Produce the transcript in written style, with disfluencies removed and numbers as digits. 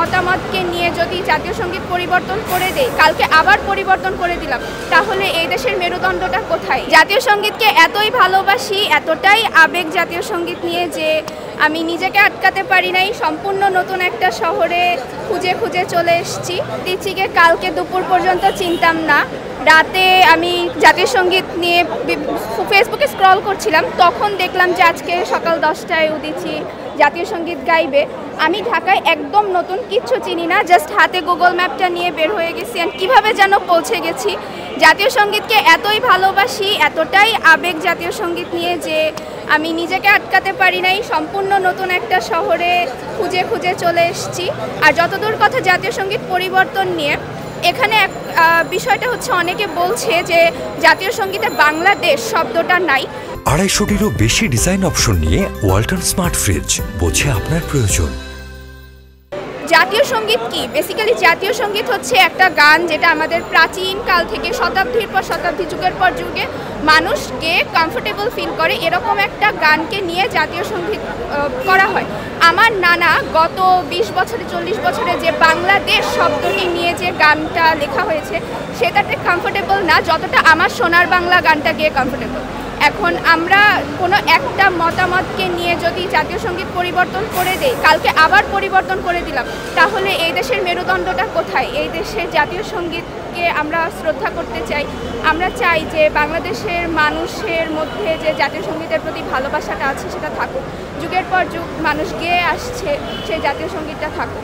মতামতকে নিয়ে যদি জাতীয় সঙ্গীত পরিবর্তন করে দেই, কালকে আবার পরিবর্তন করে দিলাম, তাহলে এই দেশের মেরুদণ্ডটা কোথায়? জাতীয় সঙ্গীতকে এতই ভালোবাসি, এতটাই আবেগ জাতীয় সঙ্গীত নিয়ে যে আমি নিজেকে আটকাতে পারি নাই। সম্পূর্ণ নতুন একটা শহরে খুঁজে খুঁজে চলে এসেছি। দিচ্ছিকে কালকে দুপুর পর্যন্ত চিনতাম না। রাতে আমি জাতীয় সঙ্গীত নিয়ে ফেসবুকে স্ক্রল করছিলাম, তখন দেখলাম যে আজকে সকাল 10টায় উদিচি জাতীয় সঙ্গীত গাইবে। আমি ঢাকায় একদম নতুন, কিচ্ছু চিনি না, জাস্ট হাতে গুগল ম্যাপটা নিয়ে বের হয়ে গেছি আর কীভাবে যেন পৌঁছে গেছি। জাতীয় সঙ্গীতকে এতই ভালোবাসি, এতটাই আবেগ জাতীয় সঙ্গীত নিয়ে যে আমি নিজেকে আটকাতে পারি নাই। সম্পূর্ণ নতুন একটা শহরে খুঁজে খুঁজে চলে এসেছি। আর যতদূর কথা জাতীয় সঙ্গীত পরিবর্তন নিয়ে, এখানে বিষয়টা হচ্ছে অনেকে বলছে যে জাতীয় সঙ্গীতে বাংলাদেশ শব্দটা নাই। 250-টিরও বেশি ডিজাইন অপশন নিয়ে ওয়ালটন স্মার্ট ফ্রিজ, বোঝে আপনার প্রয়োজন। জাতীয় সঙ্গীত কি? বেসিক্যালি জাতীয় সঙ্গীত হচ্ছে একটা গান যেটা আমাদের প্রাচীন কাল থেকে শতাব্দীর পর শতাব্দী, যুগের পর যুগে মানুষকে কমফোর্টেবল ফিল করে এরকম একটা গানকে নিয়ে জাতীয় সঙ্গীত করা হয়। আমার নানা গত 20 বছরে 40 বছরে যে বাংলাদেশ শব্দটি নিয়ে যে গানটা লেখা হয়েছে সেটাতে কমফোর্টেবল না যতটা আমার সোনার বাংলা গানটা গিয়ে কমফোর্টেবল। এখন আমরা কোনো একটা মতামতকে নিয়ে যদি জাতীয় সঙ্গীত পরিবর্তন করে দেই, কালকে আবার পরিবর্তন করে দিলাম, তাহলে এই দেশের মেরুদণ্ডটা কোথায়? এই দেশের জাতীয় সঙ্গীতকে আমরা শ্রদ্ধা করতে চাই। আমরা চাই যে বাংলাদেশের মানুষের মধ্যে যে জাতীয় সঙ্গীতের প্রতি ভালোবাসাটা আছে সেটা থাকুক, যুগের পর যুগ মানুষ গেয়ে আসছে সেই জাতীয় সঙ্গীতটা থাকুক।